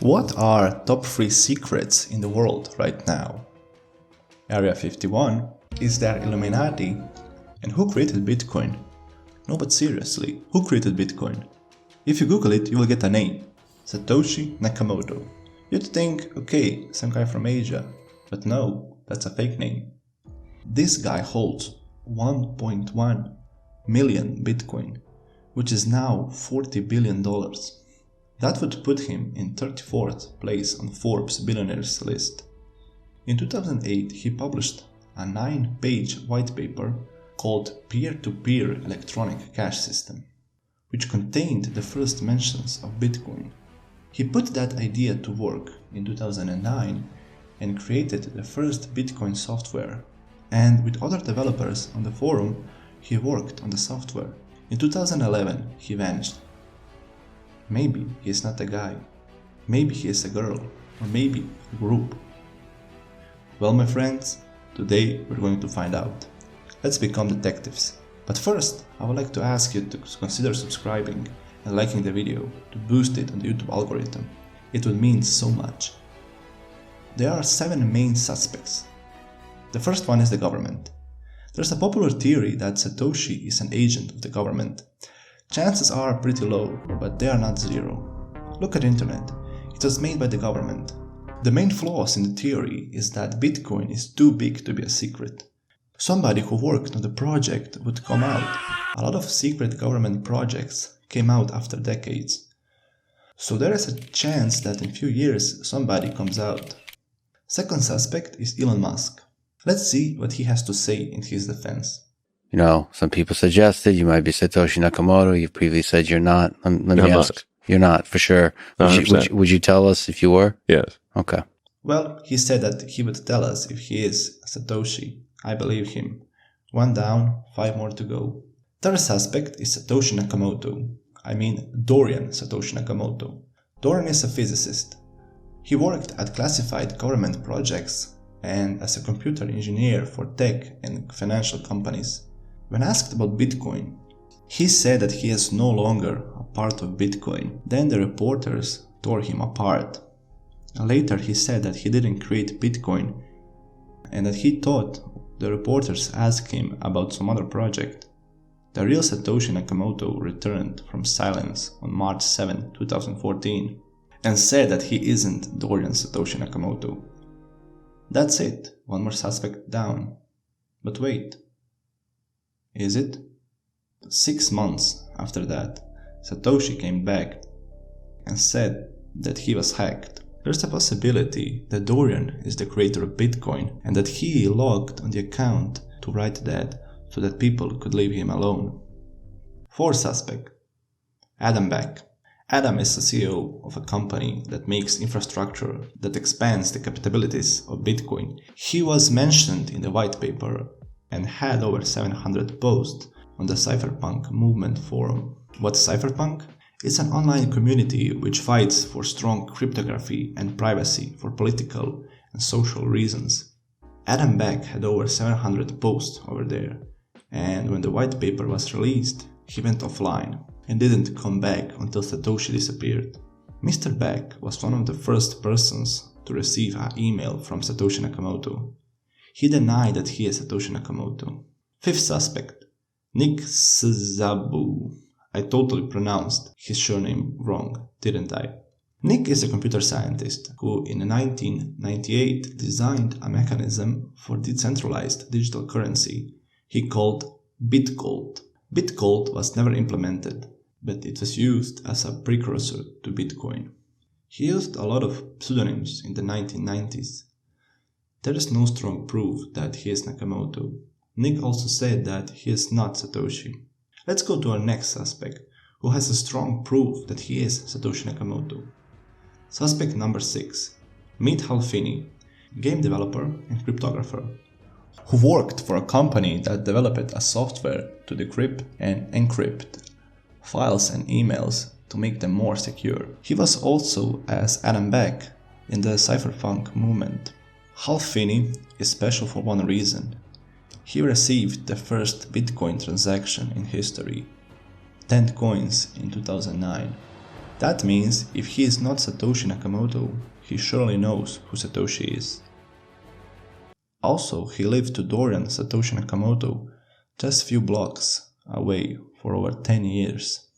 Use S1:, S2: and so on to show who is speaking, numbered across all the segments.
S1: What are top 3 secrets in the world right now? Area 51, is there Illuminati? And who created Bitcoin? No, but seriously, who created Bitcoin? If you Google it, you will get a name, Satoshi Nakamoto. You'd think, okay, some guy from Asia, but no, that's a fake name. This guy holds 1.1 million Bitcoin, which is now $40 billion. That would put him in 34th place on Forbes billionaires list. In 2008, he published a 9-page white paper called Peer-to-Peer Electronic Cash System, which contained the first mentions of Bitcoin. He put that idea to work in 2009 and created the first Bitcoin software. And with other developers on the forum, he worked on the software. In 2011, he vanished. Maybe he is not a guy, maybe he is a girl, or maybe a group. Well, my friends, today we're going to find out. Let's become detectives. But first, I would like to ask you to consider subscribing and liking the video to boost it on the YouTube algorithm. It would mean so much. There are 7 main suspects. The first one is the government. There's a popular theory that Satoshi is an agent of the government. Chances are pretty low, but they are not zero. Look at the internet. It was made by the government. The main flaws in the theory is that Bitcoin is too big to be a secret. Somebody who worked on the project would come out. A lot of secret government projects came out after decades. So there is a chance that in few years somebody comes out. Second suspect is Elon Musk. Let's see what he has to say in his defense.
S2: You know, some people suggested you might be Satoshi Nakamoto. You've previously said you're not. Let me ask.
S3: Not.
S2: You're not, for sure. Would you tell us if you were?
S3: Yes.
S2: Okay.
S1: Well, he said that he would tell us if he is Satoshi. I believe him. 1 down, 5 more to go. Third suspect is Satoshi Nakamoto. I mean Dorian Satoshi Nakamoto. Dorian is a physicist. He worked at classified government projects and as a computer engineer for tech and financial companies. When asked about Bitcoin, he said that he is no longer a part of Bitcoin. Then the reporters tore him apart. Later he said that he didn't create Bitcoin and that he thought the reporters asked him about some other project. The real Satoshi Nakamoto returned from silence on March 7, 2014 and said that he isn't Dorian Satoshi Nakamoto. That's it, 1 more suspect down. But wait. Is it? 6 months after that, Satoshi came back and said that he was hacked. There's a possibility that Dorian is the creator of Bitcoin and that he logged on the account to write that so that people could leave him alone. Fourth suspect, Adam Back. Adam is the CEO of a company that makes infrastructure that expands the capabilities of Bitcoin. He was mentioned in the white paper and had over 700 posts on the cypherpunk movement forum. What's cypherpunk? It's an online community which fights for strong cryptography and privacy for political and social reasons. Adam Back had over 700 posts over there, and when the white paper was released, he went offline and didn't come back until Satoshi disappeared. Mr. Back was one of the first persons to receive an email from Satoshi Nakamoto. He denied that he is Satoshi Nakamoto. Fifth suspect, Nick Szabo. I totally pronounced his surname wrong, didn't I? Nick is a computer scientist who in 1998 designed a mechanism for decentralized digital currency he called Bitgold. Bitgold was never implemented, but it was used as a precursor to Bitcoin. He used a lot of pseudonyms in the 1990s. There is no strong proof that he is Nakamoto. Nick also said that he is not Satoshi. Let's go to our next suspect, who has a strong proof that he is Satoshi Nakamoto. Suspect number 6, Meet Halfini, game developer and cryptographer, who worked for a company that developed a software to decrypt and encrypt files and emails to make them more secure. He was also as Adam Back in the cypherpunk movement. Halfini is special for one reason. He received the first Bitcoin transaction in history, 10 coins in 2009. That means if he is not Satoshi Nakamoto, he surely knows who Satoshi is. Also, he lived to Dorian Satoshi Nakamoto just few blocks away for over 10 years.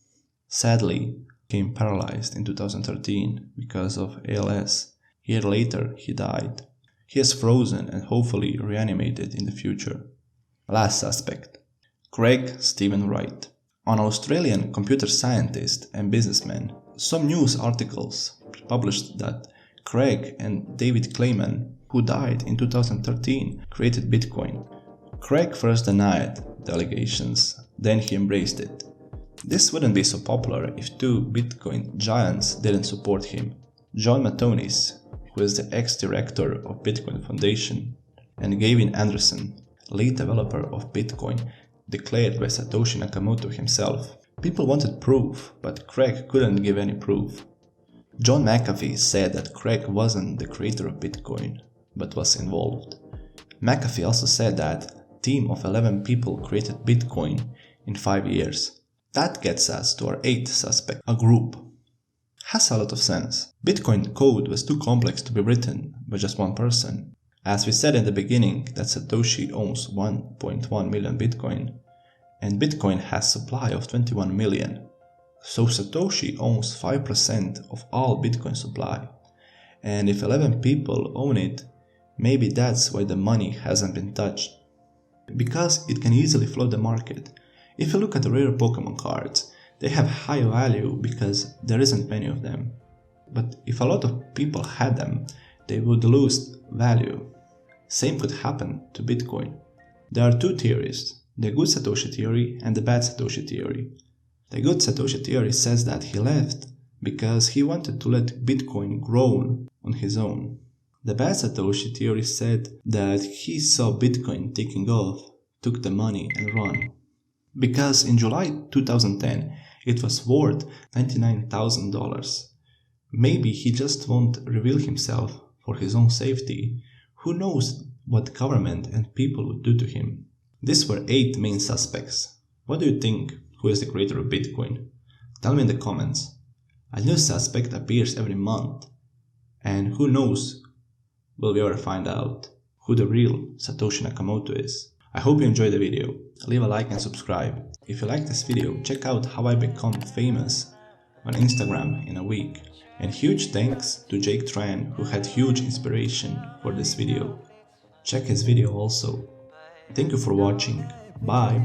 S1: Sadly, he became paralyzed in 2013 because of ALS. A year later, he died. He is frozen and hopefully reanimated in the future. Last suspect, Craig Stephen Wright. An Australian computer scientist and businessman. Some news articles published that Craig and David Clayman, who died in 2013, created Bitcoin. Craig first denied the allegations, then he embraced it. This wouldn't be so popular if two Bitcoin giants didn't support him. John Matonis, who is the ex-director of Bitcoin Foundation, and Gavin Anderson, lead developer of Bitcoin, declared by Satoshi Nakamoto himself. People wanted proof, but Craig couldn't give any proof. John McAfee said that Craig wasn't the creator of Bitcoin, but was involved. McAfee also said that a team of 11 people created Bitcoin in 5 years. That gets us to our 8th suspect, a group. Has a lot of sense. Bitcoin code was too complex to be written by just one person. As we said in the beginning that Satoshi owns 1.1 million Bitcoin, and Bitcoin has supply of 21 million. So Satoshi owns 5% of all Bitcoin supply. And if 11 people own it, maybe that's why the money hasn't been touched. Because it can easily flood the market. If you look at the rare Pokemon cards, they have high value because there isn't many of them. But if a lot of people had them, they would lose value. Same could happen to Bitcoin. There are two theories, the good Satoshi theory and the bad Satoshi theory. The good Satoshi theory says that he left because he wanted to let Bitcoin grow on his own. The bad Satoshi theory said that he saw Bitcoin taking off, took the money and run. Because in July 2010 it was worth $99,000. Maybe he just won't reveal himself for his own safety. Who knows what government and people would do to him? These were 8 main suspects. What do you think? Who is the creator of Bitcoin? Tell me in the comments. A new suspect appears every month. And who knows, will we ever find out who the real Satoshi Nakamoto is? I hope you enjoyed the video. Leave a like and subscribe. If you like this video, check out how I become famous on Instagram in a week. And huge thanks to Jake Tran, who had huge inspiration for this video. Check his video also. Thank you for watching. Bye.